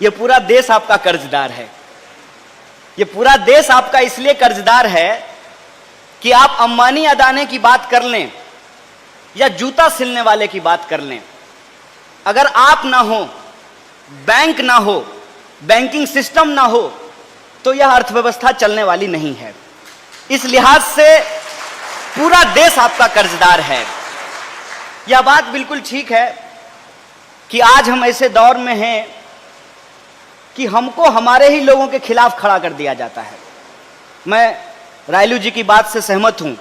ये पूरा देश आपका कर्जदार है। ये पूरा देश आपका इसलिए कर्जदार है कि आप अंबानी अदानी की बात कर लें या जूता सिलने वाले की बात कर लें, अगर आप ना हो, बैंक ना हो, बैंकिंग सिस्टम ना हो, तो यह अर्थव्यवस्था चलने वाली नहीं है। इस लिहाज से पूरा देश आपका कर्जदार है। यह बात बिल्कुल ठीक है कि आज हम ऐसे दौर में हैं कि हमको हमारे ही लोगों के खिलाफ खड़ा कर दिया जाता है। मैं रायलू जी की बात से सहमत हूं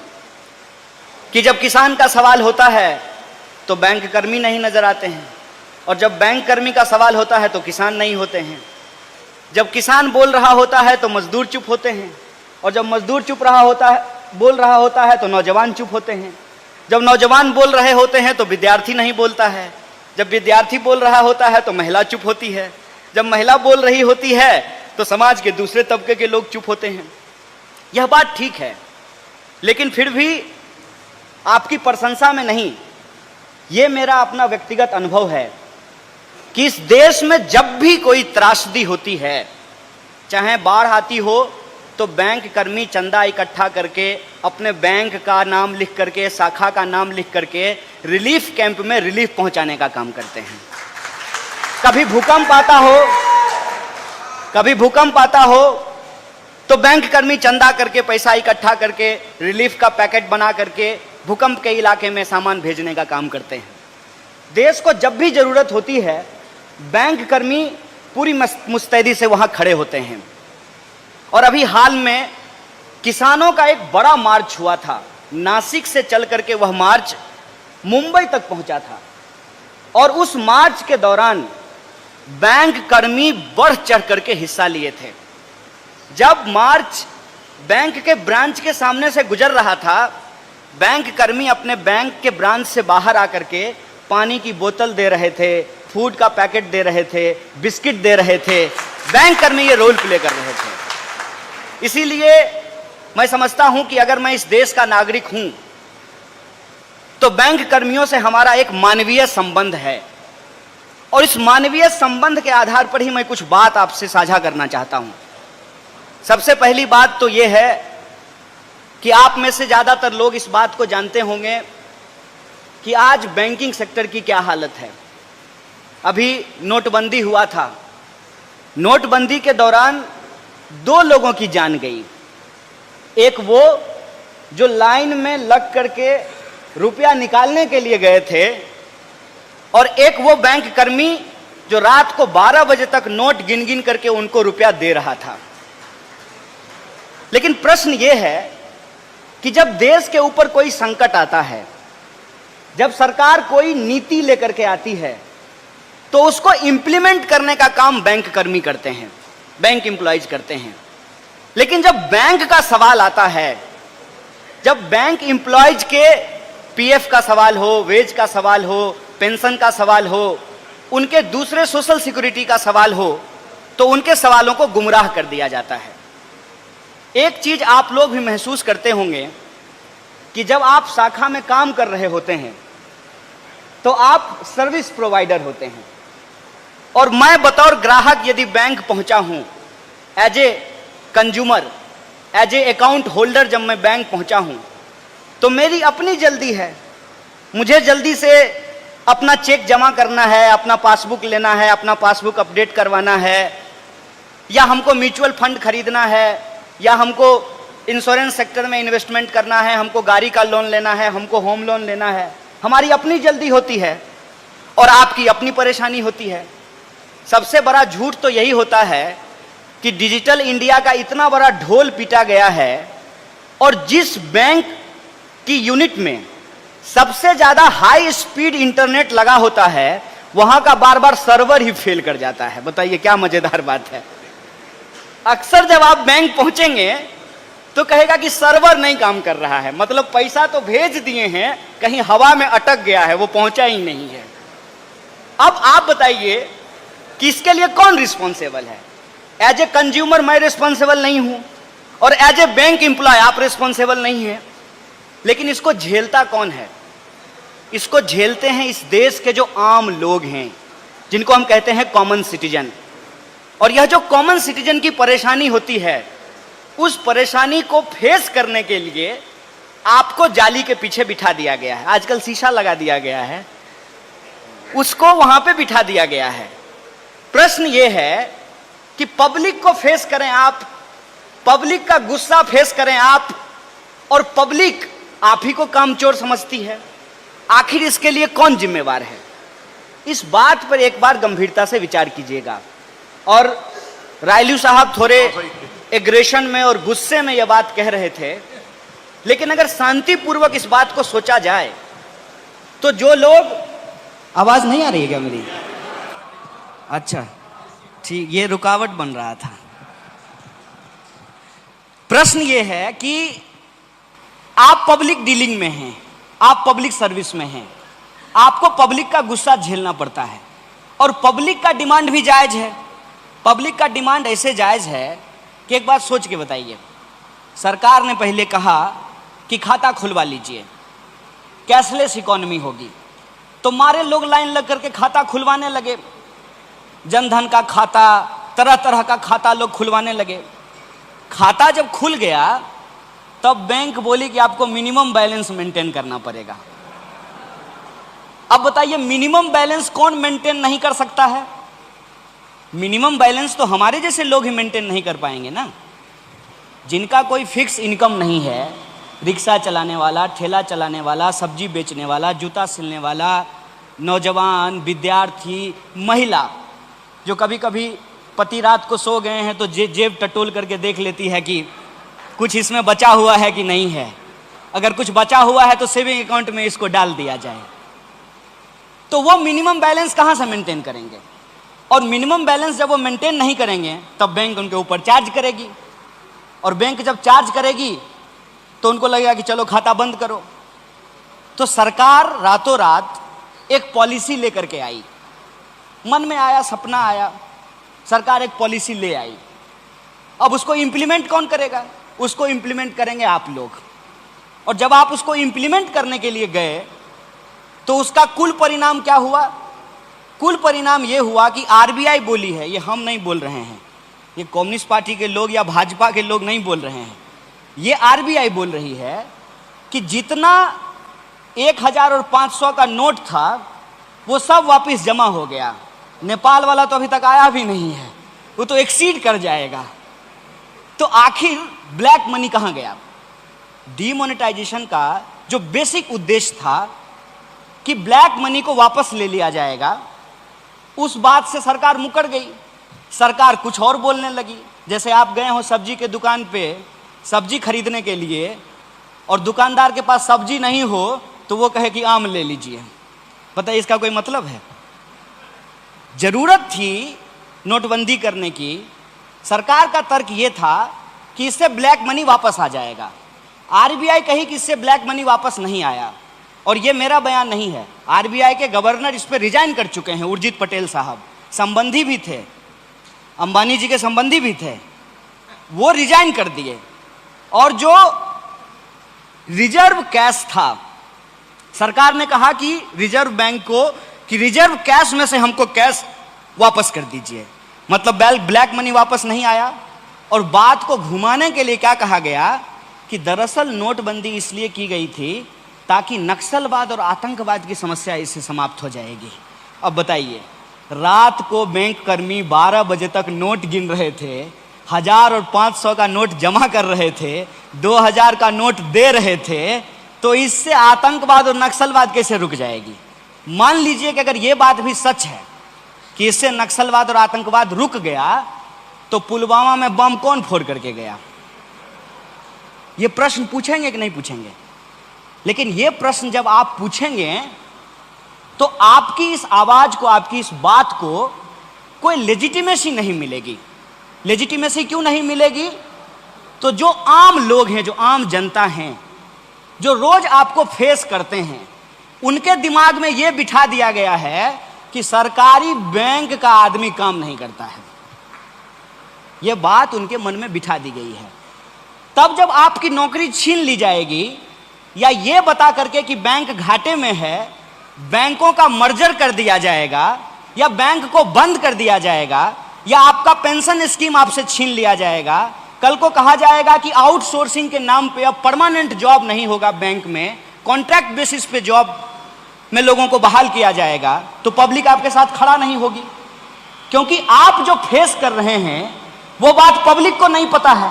कि जब किसान का सवाल होता है तो बैंक कर्मी नहीं नजर आते हैं, और जब बैंक कर्मी का सवाल होता है तो किसान नहीं होते हैं। जब किसान बोल रहा होता है तो मजदूर चुप होते हैं, और जब मजदूर बोल रहा होता है तो नौजवान चुप होते हैं। जब नौजवान बोल रहे होते हैं तो विद्यार्थी नहीं बोलता है। जब विद्यार्थी बोल रहा होता है तो महिला चुप होती है। जब महिला बोल रही होती है तो समाज के दूसरे तबके के लोग चुप होते हैं। यह बात ठीक है, लेकिन फिर भी आपकी प्रशंसा में नहीं, यह मेरा अपना व्यक्तिगत अनुभव है कि इस देश में जब भी कोई त्रासदी होती है, चाहे बाढ़ आती हो, तो बैंक कर्मी चंदा इकट्ठा करके अपने बैंक का नाम लिख करके, शाखा का नाम लिख करके रिलीफ कैंप में रिलीफ पहुंचाने का काम करते हैं। कभी भूकंप आता हो तो बैंक कर्मी चंदा करके, पैसा इकट्ठा करके, रिलीफ का पैकेट बना करके भूकंप के इलाके में सामान भेजने का काम करते हैं। देश को जब भी जरूरत होती है, बैंक कर्मी पूरी मुस्तैदी से वहां खड़े होते हैं। और अभी हाल में किसानों का एक बड़ा मार्च हुआ था। नासिक से चल करके वह मार्च मुंबई तक पहुंचा था, और उस मार्च के दौरान बैंक कर्मी बढ़ चढ़ करके हिस्सा लिए थे। जब मार्च बैंक के ब्रांच के सामने से गुजर रहा था, बैंक कर्मी अपने बैंक के ब्रांच से बाहर आकर के पानी की बोतल दे रहे थे, फूड का पैकेट दे रहे थे, बिस्किट दे रहे थे। बैंक कर्मी ये रोल प्ले कर रहे थे। इसीलिए मैं समझता हूं कि अगर मैं इस देश का नागरिक हूं तो बैंक कर्मियों से हमारा एक मानवीय संबंध है, और इस मानवीय संबंध के आधार पर ही मैं कुछ बात आपसे साझा करना चाहता हूं। सबसे पहली बात तो यह है कि आप में से ज्यादातर लोग इस बात को जानते होंगे कि आज बैंकिंग सेक्टर की क्या हालत है। अभी नोटबंदी हुआ था। नोटबंदी के दौरान 2 लोगों की जान गई। एक वो जो लाइन में लग करके रुपया निकालने के लिए गए थे, और एक वो बैंक कर्मी जो रात को 12 बजे तक नोट गिन गिन करके उनको रुपया दे रहा था। लेकिन प्रश्न ये है कि जब देश के ऊपर कोई संकट आता है, जब सरकार कोई नीति लेकर के आती है, तो उसको इंप्लीमेंट करने का काम बैंक कर्मी करते हैं, बैंक एम्प्लॉइज करते हैं। लेकिन जब बैंक का सवाल आता है, जब बैंक एम्प्लॉइज के पीएफ का सवाल हो, वेज का सवाल हो, पेंशन का सवाल हो, उनके दूसरे सोशल सिक्योरिटी का सवाल हो, तो उनके सवालों को गुमराह कर दिया जाता है। एक चीज आप लोग भी महसूस करते होंगे कि जब आप शाखा में काम कर रहे होते हैं तो आप सर्विस प्रोवाइडर होते हैं, और मैं बतौर ग्राहक यदि बैंक पहुंचा हूं, as a consumer, as a account holder, जब मैं बैंक पहुंचा हूं तो मेरी अपनी जल्दी है। मुझे जल्दी से अपना चेक जमा करना है, अपना पासबुक लेना है, अपना पासबुक अपडेट करवाना है, या हमको म्यूचुअल फंड खरीदना है, या हमको इंश्योरेंस सेक्टर में इन्वेस्टमेंट करना है, हमको गाड़ी का लोन लेना है, हमको होम लोन लेना है। हमारी अपनी जल्दी होती है और आपकी अपनी परेशानी होती है। सबसे बड़ा झूठ तो यही होता है कि डिजिटल इंडिया का इतना बड़ा ढोल पीटा गया है, और जिस बैंक की यूनिट में सबसे ज्यादा हाई स्पीड इंटरनेट लगा होता है, वहां का बार बार सर्वर ही फेल कर जाता है। बताइए क्या मजेदार बात है। अक्सर जब आप बैंक पहुंचेंगे तो कहेगा कि सर्वर नहीं काम कर रहा है, मतलब पैसा तो भेज दिए हैं, कहीं हवा में अटक गया है, वो पहुंचा ही नहीं है। अब आप बताइए कि इसके लिए कौन रिस्पॉन्सिबल है। एज ए कंज्यूमर मैं रिस्पॉन्सिबल नहीं हूं, और एज ए बैंक एम्प्लॉय आप रिस्पॉन्सिबल नहीं है। लेकिन इसको झेलता कौन है? इसको झेलते हैं इस देश के जो आम लोग हैं, जिनको हम कहते हैं कॉमन सिटीजन। और यह जो कॉमन सिटीजन की परेशानी होती है, उस परेशानी को फेस करने के लिए आपको जाली के पीछे बिठा दिया गया है। आजकल शीशा लगा दिया गया है, उसको वहां पे बिठा दिया गया है। प्रश्न यह है कि पब्लिक को फेस करें आप, पब्लिक का गुस्सा फेस करें आप, और पब्लिक आप ही को कामचोर समझती है। आखिर इसके लिए कौन जिम्मेवार है? इस बात पर एक बार गंभीरता से विचार कीजिएगा। और रायलू साहब थोड़े एग्रेशन में और गुस्से में यह बात कह रहे थे, लेकिन अगर शांतिपूर्वक इस बात को सोचा जाए तो जो लोग, आवाज नहीं आ रही है क्या मेरी? अच्छा ठीक, ये रुकावट बन रहा था। प्रश्न ये है कि आप पब्लिक डीलिंग में हैं, आप पब्लिक सर्विस में हैं, आपको पब्लिक का गुस्सा झेलना पड़ता है, और पब्लिक का डिमांड भी जायज है। पब्लिक का डिमांड ऐसे जायज है कि एक बात सोच के बताइए, सरकार ने पहले कहा कि खाता खुलवा लीजिए, कैशलेस इकोनॉमी होगी, तो मारे लोग लाइन लग करके खाता खुलवाने लगे। जनधन का खाता, तरह तरह का खाता लोग खुलवाने लगे। खाता जब खुल गया तब बैंक बोली कि आपको मिनिमम बैलेंस मेंटेन करना पड़ेगा। अब बताइए, मिनिमम बैलेंस कौन मेंटेन नहीं कर सकता है? मिनिमम बैलेंस तो हमारे जैसे लोग ही मेंटेन नहीं कर पाएंगे ना, जिनका कोई फिक्स इनकम नहीं है। रिक्शा चलाने वाला, ठेला चलाने वाला, सब्जी बेचने वाला, जूता सिलने वाला, नौजवान, विद्यार्थी, महिला, जो कभी कभी पति रात को सो गए हैं तो जेब टटोल करके देख लेती है कि कुछ इसमें बचा हुआ है कि नहीं है। अगर कुछ बचा हुआ है तो सेविंग अकाउंट में इसको डाल दिया जाए। तो वो मिनिमम बैलेंस कहाँ से मेंटेन करेंगे? और मिनिमम बैलेंस जब वो मेंटेन नहीं करेंगे तब बैंक उनके ऊपर चार्ज करेगी, और बैंक जब चार्ज करेगी तो उनको लगेगा कि चलो खाता बंद करो। तो सरकार रातों रात एक पॉलिसी लेकर के आई, मन में आया, सपना आया, सरकार एक पॉलिसी ले आई। अब उसको इंप्लीमेंट कौन करेगा? उसको इंप्लीमेंट करेंगे आप लोग। और जब आप उसको इंप्लीमेंट करने के लिए गए तो उसका कुल परिणाम क्या हुआ? कुल परिणाम यह हुआ कि आरबीआई बोली है, ये हम नहीं बोल रहे हैं, ये कम्युनिस्ट पार्टी के लोग या भाजपा के लोग नहीं बोल रहे हैं, ये आरबीआई बोल रही है कि जितना 1000 और 500 का नोट था वो सब वापस जमा हो गया। नेपाल वाला तो अभी तक आया भी नहीं है, वो तो एक्सीड कर जाएगा। तो आखिर ब्लैक मनी कहां गया? डीमोनेटाइजेशन का जो बेसिक उद्देश्य था कि ब्लैक मनी को वापस ले लिया जाएगा, उस बात से सरकार मुकर गई। सरकार कुछ और बोलने लगी। जैसे आप गए हो सब्जी के दुकान पे सब्जी खरीदने के लिए, और दुकानदार के पास सब्जी नहीं हो तो वो कहे कि आम ले लीजिए। बताइए, इसका कोई मतलब है? जरूरत थी नोटबंदी करने की। सरकार का तर्क ये था कि इससे ब्लैक मनी वापस आ जाएगा। आरबीआई कही कि इससे ब्लैक मनी वापस नहीं आया, और ये मेरा बयान नहीं है। आरबीआई के गवर्नर इस पर रिजाइन कर चुके हैं, उर्जित पटेल साहब, संबंधी भी थे, अंबानी जी के संबंधी भी थे, वो रिजाइन कर दिए। और जो रिजर्व कैश था, सरकार ने कहा कि रिजर्व बैंक को कि रिजर्व कैश में से हमको कैश वापस कर दीजिए। मतलब ब्लैक मनी वापस नहीं आया। और बात को घुमाने के लिए क्या कहा गया कि दरअसल नोटबंदी इसलिए की गई थी ताकि नक्सलवाद और आतंकवाद की समस्या इससे समाप्त हो जाएगी। अब बताइए, रात को बैंक कर्मी 12 बजे तक नोट गिन रहे थे, 1000 और 500 का नोट जमा कर रहे थे, 2000 का नोट दे रहे थे, तो इससे आतंकवाद और नक्सलवाद कैसे रुक जाएगी? मान लीजिए कि अगर ये बात भी सच है कि इससे नक्सलवाद और आतंकवाद रुक गया, तो पुलवामा में बम कौन फोड़ करके गया? ये प्रश्न पूछेंगे कि नहीं पूछेंगे? लेकिन ये प्रश्न जब आप पूछेंगे तो आपकी इस आवाज को, आपकी इस बात को कोई लेजिटिमेसी नहीं मिलेगी। लेजिटिमेसी क्यों नहीं मिलेगी? तो जो आम लोग हैं, जो आम जनता हैं, जो रोज आपको फेस करते हैं, उनके दिमाग में यह बिठा दिया गया है कि सरकारी बैंक का आदमी काम नहीं करता है। यह बात उनके मन में बिठा दी गई है। तब जब आपकी नौकरी छीन ली जाएगी, या यह बता करके कि बैंक घाटे में है, बैंकों का मर्जर कर दिया जाएगा या बैंक को बंद कर दिया जाएगा, या आपका पेंशन स्कीम आपसे छीन लिया जाएगा, कल को कहा जाएगा कि आउटसोर्सिंग के नाम पे अब परमानेंट जॉब नहीं होगा बैंक में, कॉन्ट्रैक्ट बेसिस पे जॉब में लोगों को बहाल किया जाएगा, तो पब्लिक आपके साथ खड़ा नहीं होगी। क्योंकि आप जो फेस कर रहे हैं वो बात पब्लिक को नहीं पता है,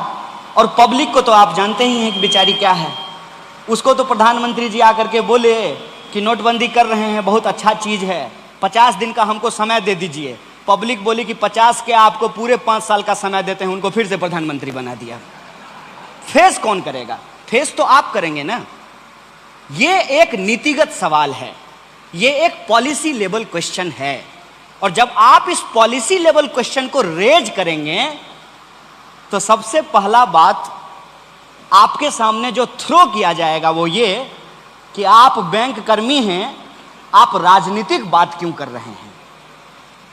और पब्लिक को तो आप जानते ही हैं कि बेचारी क्या है। उसको तो प्रधानमंत्री जी आकर के बोले कि नोटबंदी कर रहे हैं, बहुत अच्छा चीज़ है, 50 दिन का हमको समय दे दीजिए। पब्लिक बोली कि 50 के आपको पूरे 5 साल का समय देते हैं, उनको फिर से प्रधानमंत्री बना दिया। फेस कौन करेगा? फेस तो आप करेंगे ना। ये एक नीतिगत सवाल है, ये एक पॉलिसी लेवल क्वेश्चन है, और जब आप इस पॉलिसी लेवल क्वेश्चन को रेज करेंगे तो सबसे पहला बात आपके सामने जो थ्रो किया जाएगा वो ये कि आप बैंक कर्मी हैं, आप राजनीतिक बात क्यों कर रहे हैं।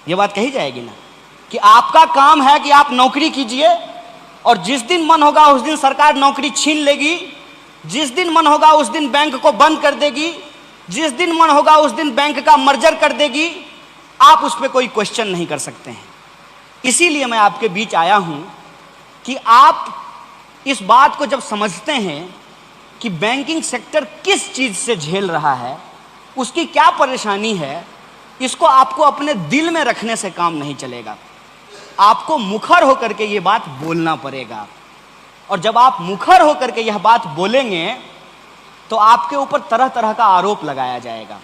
ये बात कही जाएगी ना कि आपका काम है कि आप नौकरी कीजिए, और जिस दिन मन होगा उस दिन सरकार नौकरी छीन लेगी, जिस दिन मन होगा उस दिन बैंक को बंद कर देगी, जिस दिन मन होगा उस दिन बैंक का मर्जर कर देगी, आप उस पर कोई क्वेश्चन नहीं कर सकते हैं। इसीलिए मैं आपके बीच आया हूं कि आप इस बात को जब समझते हैं कि बैंकिंग सेक्टर किस चीज से झेल रहा है, उसकी क्या परेशानी है, इसको आपको अपने दिल में रखने से काम नहीं चलेगा। आपको मुखर होकर के ये बात बोलना पड़ेगा, और जब आप मुखर होकर के यह बात बोलेंगे तो आपके ऊपर तरह तरह का आरोप लगाया जाएगा,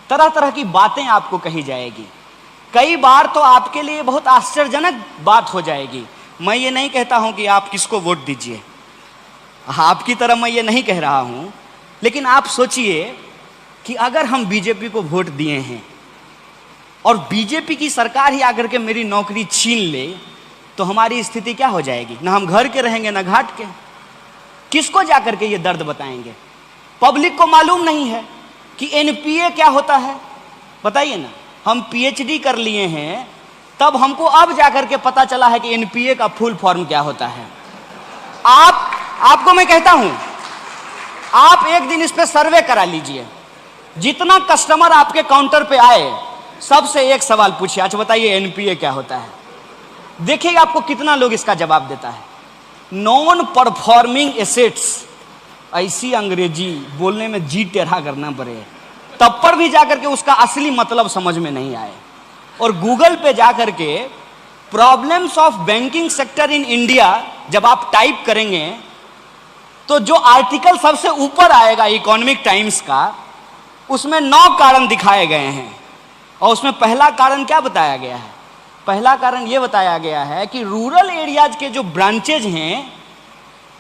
तरह तरह की बातें आपको कही जाएगी। कई बार तो आपके लिए बहुत आश्चर्यजनक बात हो जाएगी। मैं ये नहीं कहता हूं कि आप किसको वोट दीजिए, आपकी तरह मैं ये नहीं कह रहा हूं, लेकिन आप सोचिए कि अगर हम बीजेपी को वोट दिए हैं और बीजेपी की सरकार ही आकर के मेरी नौकरी छीन ले, तो हमारी स्थिति क्या हो जाएगी? ना हम घर के रहेंगे ना घाट के। किसको जाकर के ये दर्द बताएंगे? पब्लिक को मालूम नहीं है कि एनपीए क्या होता है। बताइए ना, हम पीएचडी कर लिए हैं, तब हमको अब जाकर के पता चला है कि एनपीए का फुल फॉर्म क्या होता है। आपको मैं कहता हूं, आप एक दिन इस पे सर्वे करा लीजिए। जितना कस्टमर आपके काउंटर पे आए, सबसे एक सवाल पूछिए, अच्छा बताइए एनपीए क्या होता है। देखिएगा आपको कितना लोग इसका जवाब देता है। नॉन परफॉर्मिंग एसेट्स, ऐसी अंग्रेजी बोलने में जी टेढ़ा करना पड़े, तब पर भी जाकर के उसका असली मतलब समझ में नहीं आए। और गूगल पे जाकर के problems of banking sector in India जब आप टाइप करेंगे तो जो आर्टिकल सबसे ऊपर आएगा इकोनॉमिक टाइम्स का, उसमें 9 कारण दिखाए गए हैं, और उसमें पहला कारण क्या बताया गया है? पहला कारण यह बताया गया है कि रूरल एरियाज के जो ब्रांचेज हैं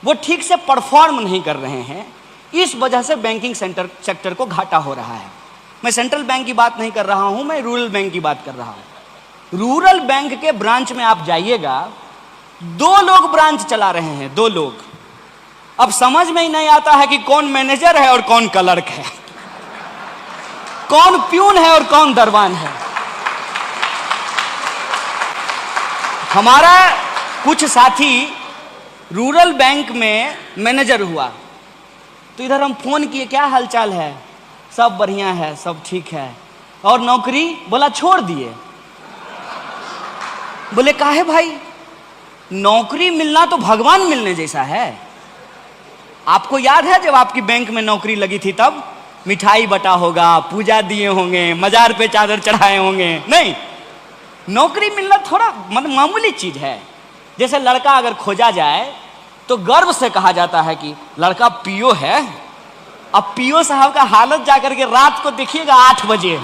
वो ठीक से परफॉर्म नहीं कर रहे हैं, इस वजह से बैंकिंग सेक्टर को घाटा हो रहा है। मैं सेंट्रल बैंक की बात नहीं कर रहा हूं, मैं रूरल बैंक की बात कर रहा हूं। रूरल बैंक के ब्रांच में आप जाइएगा, 2 लोग ब्रांच चला रहे हैं, 2 लोग। अब समझ में ही नहीं आता है कि कौन मैनेजर है और कौन क्लर्क है, कौन प्यून है और कौन दरबान है। हमारा कुछ साथी रूरल बैंक में मैनेजर हुआ, तो इधर हम फोन किए, क्या हालचाल है? सब बढ़िया है, सब ठीक है। और नौकरी? बोला छोड़ दिए। बोले काहे भाई? नौकरी मिलना तो भगवान मिलने जैसा है। आपको याद है जब आपकी बैंक में नौकरी लगी थी तब मिठाई बटा होगा, पूजा दिए होंगे, मजार पे चादर चढ़ाए होंगे? नहीं, नौकरी मिलना थोड़ा मतलब मामूली चीज है। जैसे लड़का अगर खोजा जाए तो गर्व से कहा जाता है कि लड़का पीओ है। अब पीओ साहब का हालत जाकर के रात को देखिएगा 8 बजे,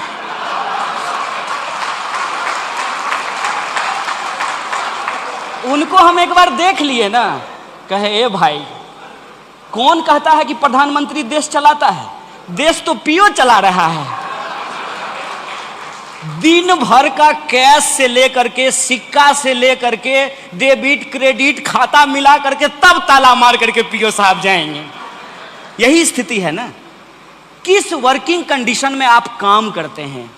उनको हम एक बार देख लिए ना, कहे ए भाई, कौन कहता है कि प्रधानमंत्री देश चलाता है? देश तो पीओ चला रहा है। दिन भर का कैश से लेकर के, सिक्का से लेकर के, डेबिट क्रेडिट खाता मिला करके तब ताला मार करके पीओ साहब जाएंगे। यही स्थिति है ना। किस वर्किंग कंडीशन में आप काम करते हैं?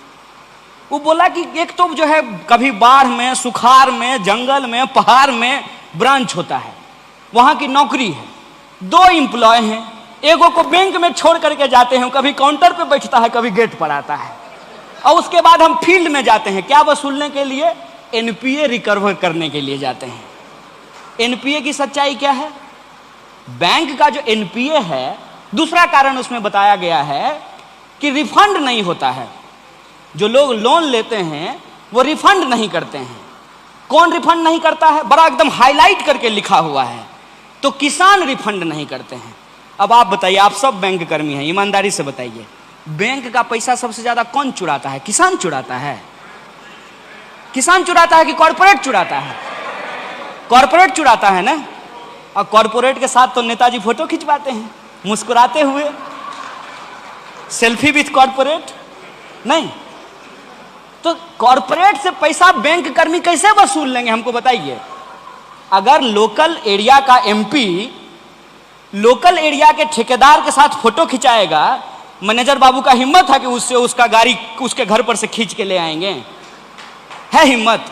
वो बोला कि एक तो जो है कभी बाढ़ में, सुखाड़ में, जंगल में, पहाड़ में ब्रांच होता है, वहां की नौकरी है। 2 एम्प्लॉय हैं, एगो को बैंक में छोड़ करके जाते हैं, कभी काउंटर पे बैठता है, कभी गेट पर आता है। और उसके बाद हम फील्ड में जाते हैं, क्या वसूलने के लिए? एनपीए रिकवर करने के लिए जाते हैं। एनपीए की सच्चाई क्या है? बैंक का जो एनपीए है, दूसरा कारण उसमें बताया गया है कि रिफंड नहीं होता है। जो लोग लोन लेते हैं वो रिफंड नहीं करते हैं। कौन रिफंड नहीं करता है? बड़ा एकदम हाईलाइट करके लिखा हुआ है, तो किसान रिफंड नहीं करते हैं। अब आप बताइए, आप सब बैंक कर्मी हैं, ईमानदारी से बताइए, बैंक का पैसा सबसे ज्यादा कौन चुराता है? किसान चुराता है। किसान चुराता है कि कॉर्पोरेट चुराता है? कॉर्पोरेट चुराता है ना। और कॉर्पोरेट के साथ तो नेताजी फोटो खिंचवाते हैं मुस्कुराते हुए, सेल्फी विथ कॉर्पोरेट। नहीं, तो कॉर्पोरेट से पैसा बैंक कर्मी कैसे वसूल लेंगे, हमको बताइए। अगर लोकल एरिया का एमपी लोकल एरिया के ठेकेदार के साथ फोटो खिंचाएगा, मैनेजर बाबू का हिम्मत है कि उससे उसका गाड़ी उसके घर पर से खींच के ले आएंगे? है हिम्मत?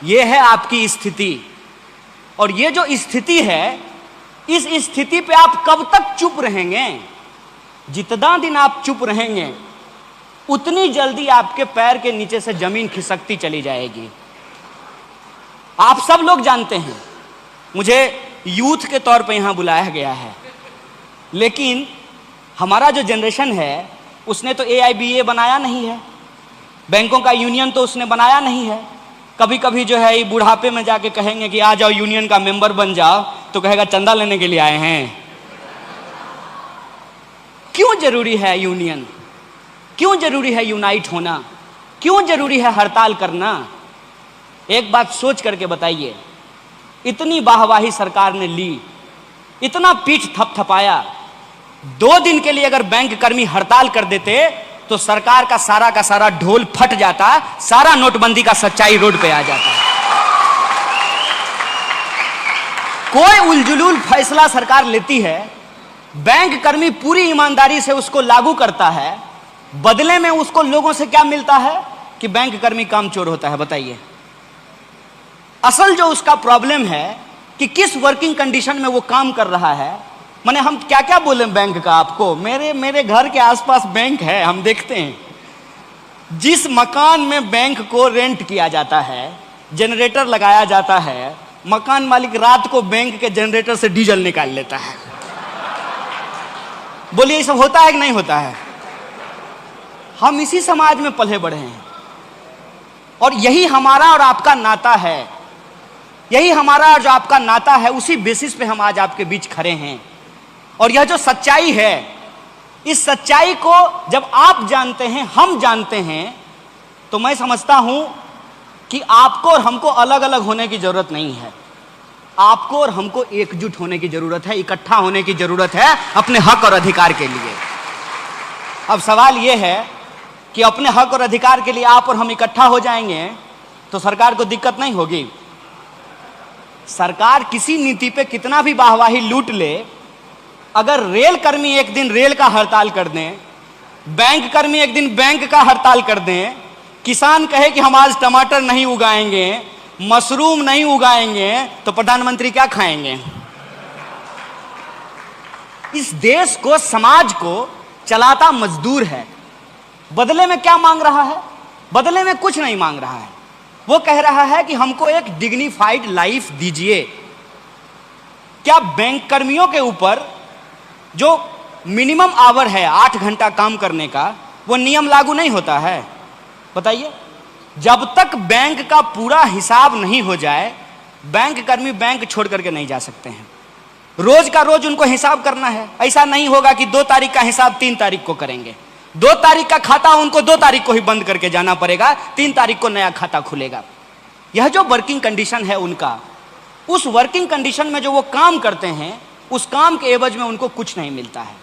ये है आपकी स्थिति। और ये जो स्थिति है, इस स्थिति पे आप कब तक चुप रहेंगे? जितना दिन आप चुप रहेंगे उतनी जल्दी आपके पैर के नीचे से जमीन खिसकती चली जाएगी। आप सब लोग जानते हैं, मुझे यूथ के तौर पे यहां बुलाया गया है, लेकिन हमारा जो जनरेशन है उसने तो AIBA बनाया नहीं है, बैंकों का यूनियन तो उसने बनाया नहीं है। कभी कभी जो है ये बुढ़ापे में जाके कहेंगे कि आ जाओ यूनियन का मेंबर बन जाओ, तो कहेगा चंदा लेने के लिए आए हैं। क्यों जरूरी है यूनियन? क्यों जरूरी है यूनाइट होना? क्यों जरूरी है हड़ताल करना? एक बात सोच करके बताइए। इतनी वाहवाही सरकार ने ली, इतना पीठ थपथपाया, 2 दिन के लिए अगर बैंक कर्मी हड़ताल कर देते तो सरकार का सारा ढोल फट जाता, सारा नोटबंदी का सच्चाई रोड पे आ जाता। कोई उलझुलूल फैसला सरकार लेती है, बैंक कर्मी पूरी ईमानदारी से उसको लागू करता है, बदले में उसको लोगों से क्या मिलता है कि बैंक कर्मी कामचोर होता है। बताइए, असल जो उसका प्रॉब्लम है कि किस वर्किंग कंडीशन में वो काम कर रहा है। माने हम क्या क्या बोले बैंक का आपको, मेरे घर के आसपास बैंक है, हम देखते हैं। जिस मकान में बैंक को रेंट किया जाता है, जनरेटर लगाया जाता है, मकान मालिक रात को बैंक के जनरेटर से डीजल निकाल लेता है। बोलिए ये सब होता है कि नहीं होता है? हम इसी समाज में पले बढ़े हैं और यही हमारा और आपका नाता है। यही हमारा और जो आपका नाता है, उसी बेसिस पे हम आज आपके बीच खड़े हैं। और यह जो सच्चाई है, इस सच्चाई को जब आप जानते हैं, हम जानते हैं, तो मैं समझता हूं कि आपको और हमको अलग अलग होने की जरूरत नहीं है। आपको और हमको एकजुट होने की जरूरत है, इकट्ठा होने की जरूरत है अपने हक और अधिकार के लिए। अब सवाल यह है कि अपने हक और अधिकार के लिए आप और हम इकट्ठा हो जाएंगे तो सरकार को दिक्कत नहीं होगी। सरकार किसी नीति पे कितना भी वाहवाही लूट ले, अगर रेल कर्मी एक दिन रेल का हड़ताल कर दें, बैंक कर्मी एक दिन बैंक का हड़ताल कर दें, किसान कहे कि हम आज टमाटर नहीं उगाएंगे, मशरूम नहीं उगाएंगे, तो प्रधानमंत्री क्या खाएंगे? इस देश को, समाज को चलाता मजदूर है। बदले में क्या मांग रहा है? बदले में कुछ नहीं मांग रहा है। वो कह रहा है कि हमको एक डिग्निफाइड लाइफ दीजिए। क्या बैंक कर्मियों के ऊपर जो मिनिमम आवर है 8 घंटा काम करने का, वो नियम लागू नहीं होता है? बताइए, जब तक बैंक का पूरा हिसाब नहीं हो जाए, बैंक कर्मी बैंक छोड़ करके नहीं जा सकते हैं। रोज का रोज उनको हिसाब करना है। ऐसा नहीं होगा कि 2 तारीख का हिसाब 3 तारीख को करेंगे। 2 तारीख का खाता उनको 2 तारीख को ही बंद करके जाना पड़ेगा, 3 तारीख को नया खाता खुलेगा। यह जो वर्किंग कंडीशन है उनका, उस वर्किंग कंडीशन में जो वो काम करते हैं, उस काम के एवज में उनको कुछ नहीं मिलता है।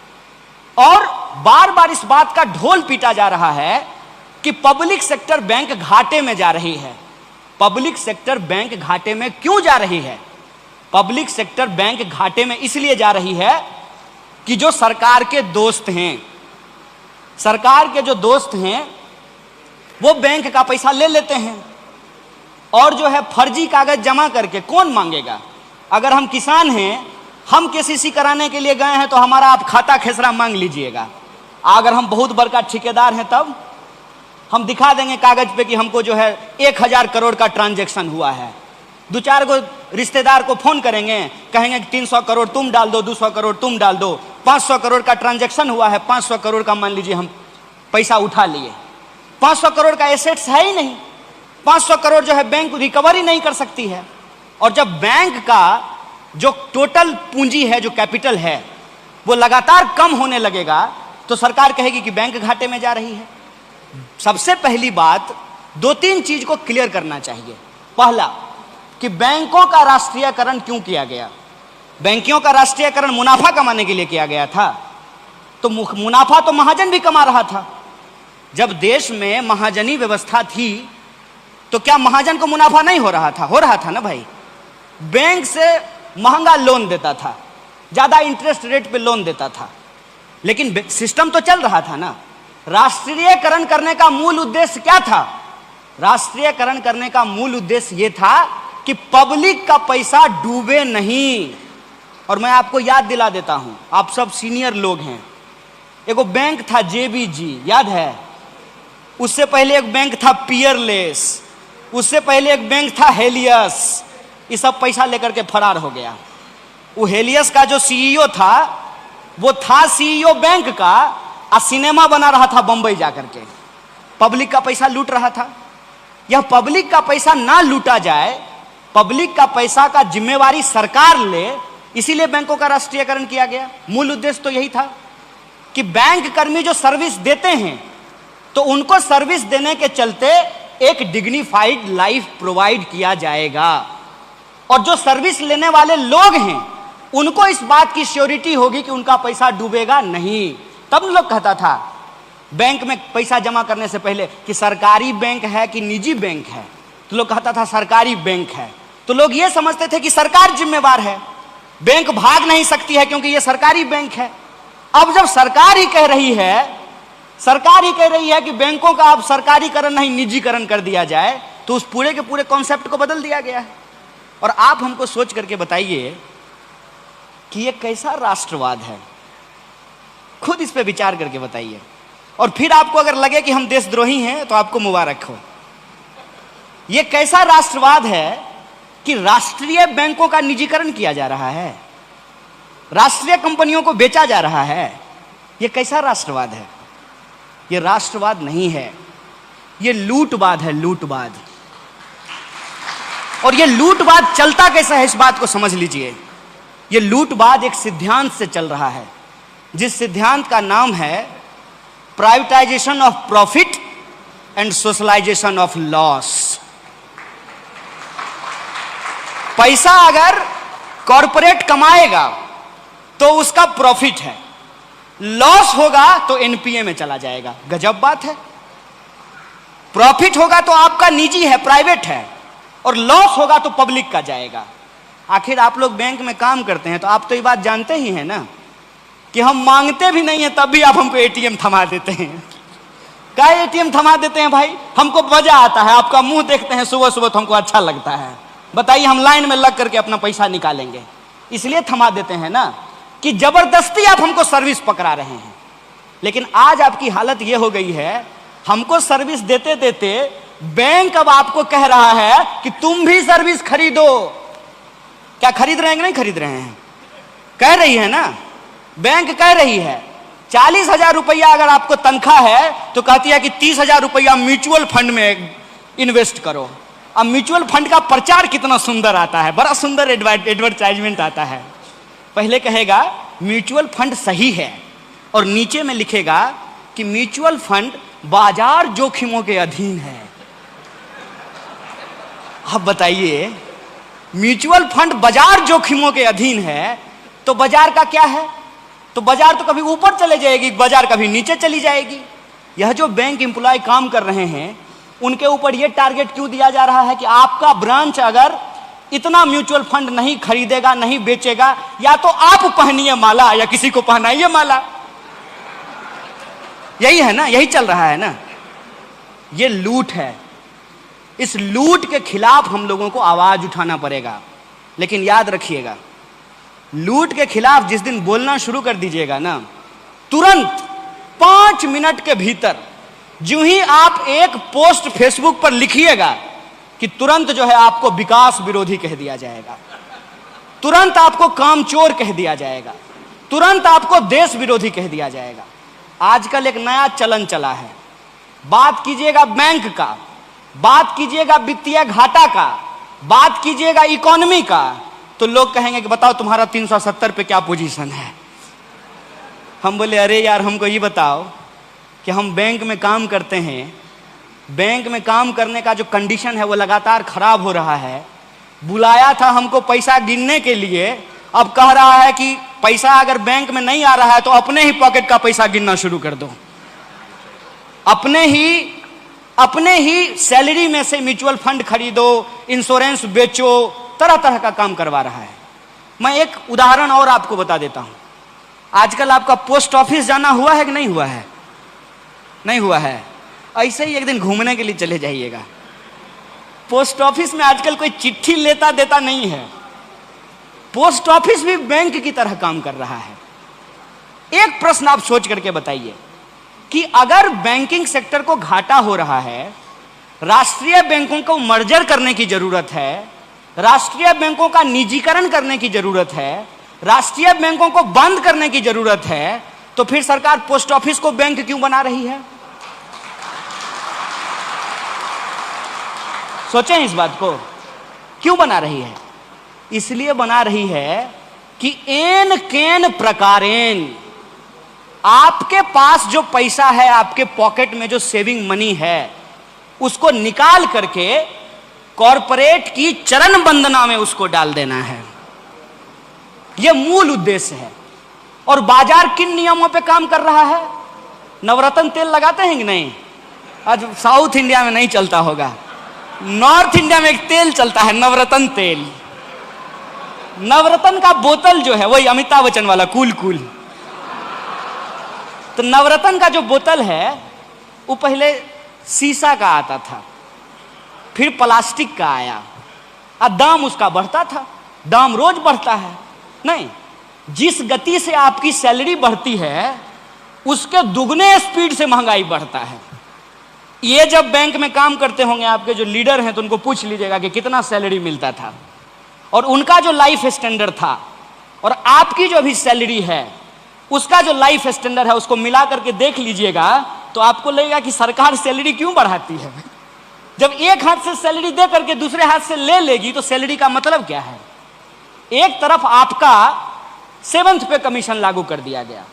और बार बार इस बात का ढोल पीटा जा रहा है कि पब्लिक सेक्टर बैंक घाटे में जा रही है। पब्लिक सेक्टर बैंक घाटे में क्यों जा रही है? पब्लिक सेक्टर बैंक घाटे में इसलिए जा रही है कि जो सरकार के दोस्त हैं, सरकार के जो दोस्त हैं, वो बैंक का पैसा ले लेते हैं और जो है फर्जी कागज जमा करके कौन मांगेगा? अगर हम किसान हैं, हम केसीसी कराने के लिए गए हैं तो हमारा आप खाता खेसरा मांग लीजिएगा। अगर हम बहुत बड़का ठेकेदार हैं तब हम दिखा देंगे कागज पे कि हमको जो है 1000 करोड़ का ट्रांजैक्शन हुआ है। 2-4 गो रिश्तेदार को फोन करेंगे, कहेंगे कि 300 करोड़ तुम डाल दो, 200 करोड़ तुम डाल दो, 500 करोड़ का ट्रांजैक्शन हुआ है, 500 करोड़ का मान लीजिए हम पैसा उठा लिए। 500 करोड़ का एसेट्स है ही नहीं, 500 करोड़ जो है बैंक रिकवर ही नहीं कर सकती है। और जब बैंक का जो टोटल पूंजी है, जो कैपिटल है, वो लगातार कम होने लगेगा तो सरकार कहेगी कि बैंक घाटे में जा रही है। सबसे पहली बात 2-3 चीज को क्लियर करना चाहिए। पहला कि बैंकों का राष्ट्रीयकरण क्यों किया गया। बैंकों का राष्ट्रीयकरण मुनाफा कमाने के लिए किया गया था, तो मुनाफा तो महाजन भी कमा रहा था। जब देश में महाजनी व्यवस्था थी तो क्या महाजन को मुनाफा नहीं हो रहा था? हो रहा था ना भाई। बैंक से महंगा लोन देता था, ज्यादा इंटरेस्ट रेट पे लोन देता था, लेकिन सिस्टम तो चल रहा था ना। राष्ट्रीयकरण करने का मूल उद्देश्य क्या था? राष्ट्रीयकरण करने का मूल उद्देश्य यह था कि पब्लिक का पैसा डूबे नहीं। और मैं आपको याद दिला देता हूं, आप सब सीनियर लोग हैं, एगो बैंक था JBG, याद है? उससे पहले एक बैंक था पियरलेस, उससे पहले एक बैंक था हेलियस। ये सब पैसा लेकर के फरार हो गया। वो हेलियस का जो CEO था, वो था CEO बैंक का, और सिनेमा बना रहा था बंबई जाकर के, पब्लिक का पैसा लूट रहा था। यह पब्लिक का पैसा ना लूटा जाए, पब्लिक का पैसा का जिम्मेवारी सरकार ले, इसीलिए बैंकों का राष्ट्रीयकरण किया गया। मूल उद्देश्य तो यही था कि बैंक कर्मी जो सर्विस देते हैं तो उनको सर्विस देने के चलते एक डिग्निफाइड लाइफ प्रोवाइड किया जाएगा, और जो सर्विस लेने वाले लोग हैं उनको इस बात की श्योरिटी होगी कि उनका पैसा डूबेगा नहीं। तब लोग कहता था बैंक में पैसा जमा करने से पहले कि सरकारी बैंक है कि निजी बैंक है, तो लोग कहता था सरकारी बैंक है। तो लोग ये समझते थे कि सरकार जिम्मेवार है, बैंक भाग नहीं सकती है क्योंकि ये सरकारी बैंक है। अब जब सरकार ही कह रही है कि बैंकों का अब सरकारीकरण नहीं निजीकरण कर दिया जाए, तो उस पूरे के पूरे कॉन्सेप्ट को बदल दिया गया है। और आप हमको सोच करके बताइए कि ये कैसा राष्ट्रवाद है? खुद इस पे विचार करके बताइए। और फिर आपको अगर लगे कि हम देशद्रोही हैं तो आपको मुबारक हो। ये कैसा राष्ट्रवाद है कि राष्ट्रीय बैंकों का निजीकरण किया जा रहा है, राष्ट्रीय कंपनियों को बेचा जा रहा है। ये कैसा राष्ट्रवाद है? ये राष्ट्रवाद नहीं है, ये लूटवाद है, लूटवाद। और ये लूटवाद चलता कैसा है, इस बात को समझ लीजिए। ये लूटवाद एक सिद्धांत से चल रहा है, जिस सिद्धांत का नाम है privatisation of profit and socialisation of loss. पैसा अगर कॉरपोरेट कमाएगा तो उसका प्रॉफिट है, लॉस होगा तो एनपीए में चला जाएगा। गजब बात है। प्रॉफिट होगा तो आपका निजी है, प्राइवेट है, और लॉस होगा तो पब्लिक का जाएगा। आखिर आप लोग बैंक में काम करते हैं तो आप तो ये बात जानते ही हैं ना कि हम मांगते भी नहीं है तब भी आप हमको एटीएम थमा देते हैं। क्या एटीएम थमा देते हैं भाई? हमको मजा आता है, आपका मुंह देखते हैं सुबह सुबह तो हमको अच्छा लगता है। बताइए, हम लाइन में लग करके अपना पैसा निकालेंगे, इसलिए थमा देते हैं ना कि जबरदस्ती आप हमको सर्विस पकड़ा रहे हैं। लेकिन आज आपकी हालत यह हो गई है, हमको सर्विस देते देते बैंक अब आपको कह रहा है कि तुम भी सर्विस खरीदो। क्या खरीद रहे हैं कि नहीं खरीद रहे हैं? कह रही है ना, बैंक कह रही है 40,000 रुपया अगर आपको तनख्वाह है तो कहती है कि 30,000 रुपया म्यूचुअल फंड में इन्वेस्ट करो। अब म्यूचुअल फंड का प्रचार कितना सुंदर आता है, बड़ा सुंदर एडवर्टाइजमेंट आता है। पहले कहेगा म्यूचुअल फंड सही है और नीचे में लिखेगा कि म्यूचुअल फंड बाजार जोखिमों के अधीन है। अब बताइए, म्यूचुअल फंड बाजार जोखिमों के अधीन है तो बाजार का क्या है? तो बाजार तो कभी ऊपर चले जाएगी, बाजार कभी नीचे चली जाएगी। यह जो बैंक एम्प्लॉय काम कर रहे हैं उनके ऊपर यह टारगेट क्यों दिया जा रहा है कि आपका ब्रांच अगर इतना म्यूचुअल फंड नहीं खरीदेगा, नहीं बेचेगा, या तो आप पहनिए माला या किसी को पहनाइए माला। यही है ना, यही चल रहा है ना। ये लूट है। इस लूट के खिलाफ हम लोगों को आवाज उठाना पड़ेगा। लेकिन याद रखिएगा, लूट के खिलाफ जिस दिन बोलना शुरू कर दीजिएगा ना, तुरंत 5 मिनट के भीतर जो ही आप एक पोस्ट फेसबुक पर लिखिएगा कि तुरंत जो है आपको विकास विरोधी कह दिया जाएगा, तुरंत आपको कामचोर कह दिया जाएगा, तुरंत आपको देश विरोधी कह दिया जाएगा। आजकल एक नया चलन चला है, बात कीजिएगा बैंक का, बात कीजिएगा वित्तीय घाटा का, बात कीजिएगा इकोनॉमी का, तो लोग कहेंगे कि बताओ तुम्हारा 370 पे क्या पोजीशन है। हम बोले अरे यार हमको ये बताओ कि हम बैंक में काम करते हैं, बैंक में काम करने का जो कंडीशन है वो लगातार खराब हो रहा है। बुलाया था हमको पैसा गिनने के लिए, अब कह रहा है कि पैसा अगर बैंक में नहीं आ रहा है तो अपने ही पॉकेट का पैसा गिनना शुरू कर दो, अपने ही सैलरी में से म्यूचुअल फंड खरीदो, इंश्योरेंस बेचो, तरह तरह का काम करवा रहा है। मैं एक उदाहरण और आपको बता देता हूं। आजकल आपका पोस्ट ऑफिस जाना हुआ है कि नहीं हुआ है? नहीं हुआ है। ऐसे ही एक दिन घूमने के लिए चले जाइएगा। पोस्ट ऑफिस में आजकल कोई चिट्ठी लेता देता नहीं है, पोस्ट ऑफिस भी बैंक की तरह काम कर रहा है। एक प्रश्न आप सोच करके बताइए कि अगर बैंकिंग सेक्टर को घाटा हो रहा है, राष्ट्रीय बैंकों को मर्जर करने की जरूरत है, राष्ट्रीय बैंकों का निजीकरण करने की जरूरत है, राष्ट्रीय बैंकों को बंद करने की जरूरत है, तो फिर सरकार पोस्ट ऑफिस को बैंक क्यों बना रही है? सोचें इस बात को, क्यों बना रही है? इसलिए बना रही है कि एन केन प्रकारेण आपके पास जो पैसा है, आपके पॉकेट में जो सेविंग मनी है, उसको निकाल करके कॉरपोरेट की चरण वंदना में उसको डाल देना है। यह मूल उद्देश्य है। और बाजार किन नियमों पे काम कर रहा है? नवरत्न तेल लगाते हैं कि नहीं? आज साउथ इंडिया में नहीं चलता होगा, नॉर्थ इंडिया में एक तेल चलता है नवरत्न तेल। नवरत्न का बोतल जो है वही अमिताभ बच्चन वाला कूल कूल। तो नवरत्न का जो बोतल है वो पहले शीशा का आता था, फिर प्लास्टिक का आया, और दाम उसका बढ़ता था। दाम रोज बढ़ता है नहीं, जिस गति से आपकी सैलरी बढ़ती है उसके दुगने स्पीड से महंगाई बढ़ता है। ये जब बैंक में काम करते होंगे आपके जो लीडर हैं तो उनको पूछ लीजिएगा कि कितना सैलरी मिलता था और उनका जो लाइफ स्टैंडर्ड था और आपकी जो अभी सैलरी है उसका जो लाइफ स्टैंडर्ड है उसको मिला करके देख लीजिएगा, तो आपको लगेगा कि सरकार सैलरी क्यों बढ़ाती है। जब एक हाथ से सैलरी दे करके दूसरे हाथ से ले लेगी तो सैलरी का मतलब क्या है? एक तरफ आपका 7th पे कमीशन लागू कर दिया गया,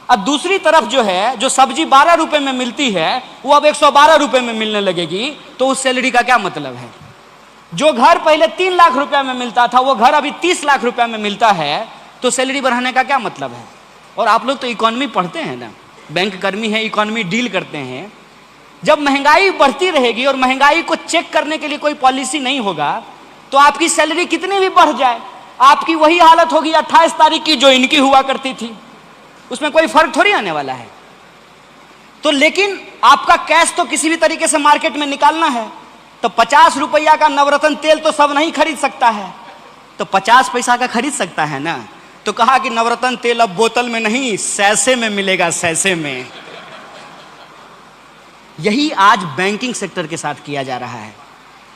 अब दूसरी तरफ जो है, जो सब्जी 12 रुपए में मिलती है वो अब 112 रुपए में मिलने लगेगी, तो उस सैलरी का क्या मतलब है? जो घर पहले 3 लाख रुपया में मिलता था वो घर अभी 30 लाख रुपया में मिलता है, तो सैलरी बढ़ाने का क्या मतलब है? और आप लोग तो इकोनॉमी पढ़ते हैं ना, बैंक कर्मी है, इकोनॉमी डील करते हैं। जब महंगाई बढ़ती रहेगी और महंगाई को चेक करने के लिए कोई पॉलिसी नहीं होगा तो आपकी सैलरी कितनी भी बढ़ जाए आपकी वही हालत होगी 28 तारीख की जो इनकी हुआ करती थी, उसमें कोई फर्क थोड़ी आने वाला है। तो लेकिन आपका कैश तो किसी भी तरीके से मार्केट में निकालना है, तो 50 रुपया का नवरत्न तेल तो सब नहीं खरीद सकता है, तो 50 पैसा का खरीद सकता है ना। तो कहा कि नवरत्न तेल अब बोतल में नहीं सैसे में मिलेगा, सैसे में। यही आज बैंकिंग सेक्टर के साथ किया जा रहा है।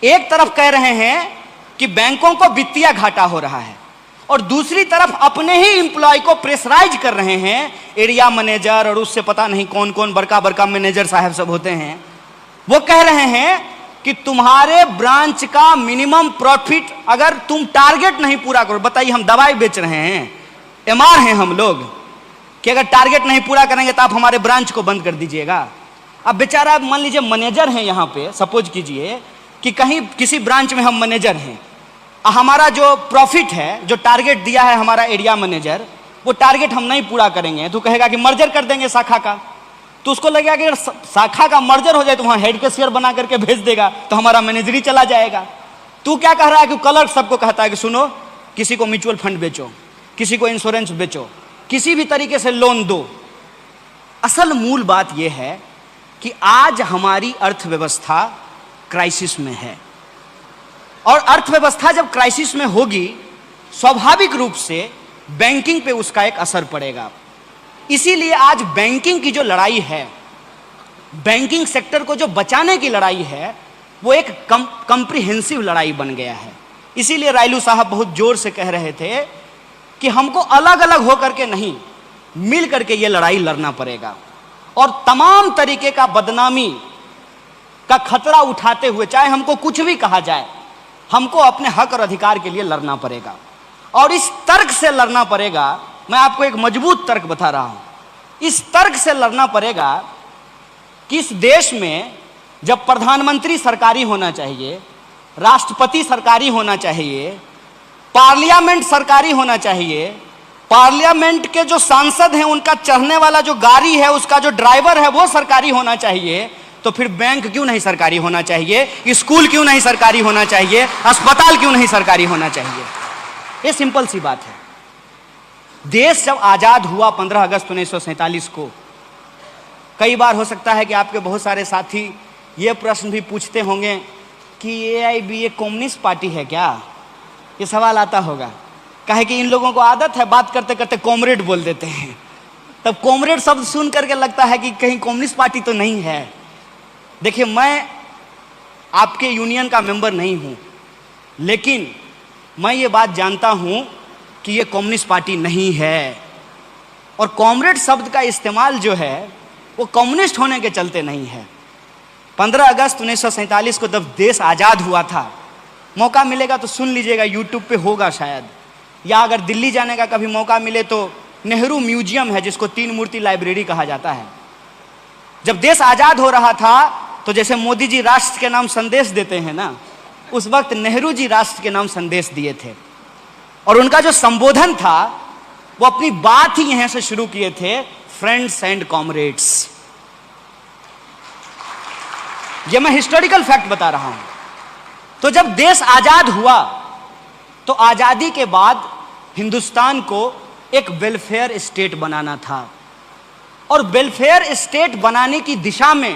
एक तरफ कह रहे हैं कि बैंकों को वित्तीय घाटा हो रहा है और दूसरी तरफ अपने ही एम्प्लॉय को प्रेशराइज कर रहे हैं, एरिया मैनेजर और उससे पता नहीं कौन कौन बड़का बड़का मैनेजर साहब सब होते हैं। वो कह रहे हैं कि तुम्हारे ब्रांच का मिनिमम प्रॉफिट अगर तुम टारगेट नहीं पूरा करो, बताइए हम दवाई बेच रहे हैं, एमआर हैं हम लोग, कि अगर टारगेट नहीं पूरा करेंगे तो आप हमारे ब्रांच को बंद कर दीजिएगा। अब बेचारा मान लीजिए मैनेजर हैं यहाँ पे, सपोज कीजिए कि कहीं किसी ब्रांच में हम मैनेजर हैं, हमारा जो प्रॉफिट है, जो टारगेट दिया है हमारा एरिया मैनेजर, वो टारगेट हम नहीं पूरा करेंगे तो कहेगा कि मर्जर कर देंगे शाखा का। तो उसको लगेगा कि अगर शाखा का मर्जर हो जाए तो वहाँ हेड के शेयर बना करके भेज देगा तो हमारा मैनेजरी चला जाएगा। तू क्या कह रहा है कि क्लर्क सबको कहता है कि सुनो, किसी को म्यूचुअल फंड बेचो, किसी को इंश्योरेंस बेचो, किसी भी तरीके से लोन दो। असल मूल बात यह है कि आज हमारी अर्थव्यवस्था क्राइसिस में है और अर्थव्यवस्था जब क्राइसिस में होगी स्वाभाविक रूप से बैंकिंग पे उसका एक असर पड़ेगा। इसीलिए आज बैंकिंग की जो लड़ाई है बैंकिंग सेक्टर को जो बचाने की लड़ाई है वो एक कंप्रिहेंसिव लड़ाई बन गया है। इसीलिए रायलू साहब बहुत जोर से कह रहे थे कि हमको अलग अलग होकर के नहीं, मिल करके ये लड़ाई लड़ना पड़ेगा और तमाम तरीके का बदनामी का खतरा उठाते हुए, चाहे हमको कुछ भी कहा जाए, हमको अपने हक और अधिकार के लिए लड़ना पड़ेगा। और इस तर्क से लड़ना पड़ेगा। मैं आपको एक मजबूत तर्क बता रहा हूं। इस तर्क से लड़ना पड़ेगा कि इस देश में जब प्रधानमंत्री सरकारी होना चाहिए, राष्ट्रपति सरकारी होना चाहिए, पार्लियामेंट सरकारी होना चाहिए, पार्लियामेंट के जो सांसद हैं उनका चढ़ने वाला जो गाड़ी है, उसका जो ड्राइवर है वो सरकारी होना चाहिए, तो फिर बैंक क्यों नहीं सरकारी होना चाहिए, स्कूल क्यों नहीं सरकारी होना चाहिए, अस्पताल क्यों नहीं सरकारी होना चाहिए? ये सिंपल सी बात है। देश जब आजाद हुआ 15 अगस्त 1947 को, कई बार हो सकता है कि आपके बहुत सारे साथी ये प्रश्न भी पूछते होंगे कि AIBA कम्युनिस्ट पार्टी है क्या? ये सवाल आता होगा। काहे कि इन लोगों को आदत है बात करते करते कॉमरेड बोल देते हैं, तब कॉमरेड शब्द सुन करके लगता है कि कहीं कम्युनिस्ट पार्टी तो नहीं है। देखिए, मैं आपके यूनियन का मेंबर नहीं हूं, लेकिन मैं ये बात जानता हूं कि ये कम्युनिस्ट पार्टी नहीं है। और कॉमरेड शब्द का इस्तेमाल जो है वो कम्युनिस्ट होने के चलते नहीं है। 15 अगस्त 1947 को जब देश आज़ाद हुआ था, मौका मिलेगा तो सुन लीजिएगा, यूट्यूब पे होगा शायद, या अगर दिल्ली जाने का कभी मौका मिले तो नेहरू म्यूजियम है जिसको 3 मूर्ति लाइब्रेरी कहा जाता है। जब देश आज़ाद हो रहा था तो जैसे मोदी जी राष्ट्र के नाम संदेश देते हैं ना, उस वक्त नेहरू जी राष्ट्र के नाम संदेश दिए थे। और उनका जो संबोधन था वो अपनी बात ही यहां से शुरू किए थे, फ्रेंड्स एंड कॉमरेड्स। ये मैं हिस्टोरिकल फैक्ट बता रहा हूं। तो जब देश आजाद हुआ तो आजादी के बाद हिंदुस्तान को एक वेलफेयर स्टेट बनाना था, और वेलफेयर स्टेट बनाने की दिशा में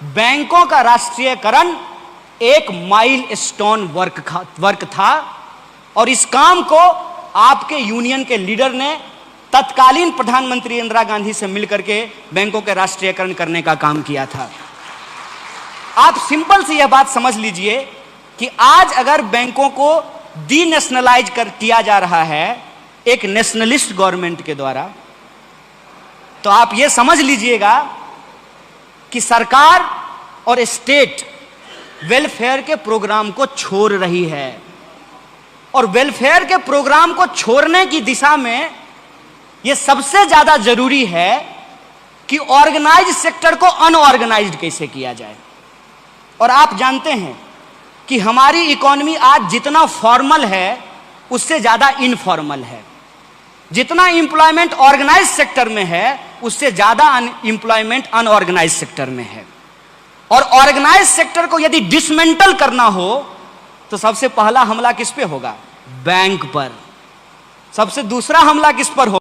बैंकों का राष्ट्रीयकरण एक माइलस्टोन वर्क था। और इस काम को आपके यूनियन के लीडर ने तत्कालीन प्रधानमंत्री इंदिरा गांधी से मिलकर के बैंकों के राष्ट्रीयकरण करने का काम किया था। आप सिंपल सी यह बात समझ लीजिए कि आज अगर बैंकों को डीनेशनलाइज किया जा रहा है एक नेशनलिस्ट गवर्नमेंट के द्वारा, तो आप यह समझ लीजिएगा कि सरकार और स्टेट वेलफेयर के प्रोग्राम को छोड़ रही है। और वेलफेयर के प्रोग्राम को छोड़ने की दिशा में यह सबसे ज्यादा जरूरी है कि ऑर्गेनाइज सेक्टर को अनऑर्गेनाइज्ड कैसे किया जाए। और आप जानते हैं कि हमारी इकोनॉमी आज जितना फॉर्मल है उससे ज्यादा इनफॉर्मल है। जितना एम्प्लॉयमेंट ऑर्गेनाइज सेक्टर में है उससे ज्यादा एम्प्लॉयमेंट अनऑर्गेनाइज सेक्टर में है। और ऑर्गेनाइज सेक्टर को यदि डिसमेंटल करना हो तो सबसे पहला हमला किस पे होगा? बैंक पर। सबसे दूसरा हमला किस पर होगा?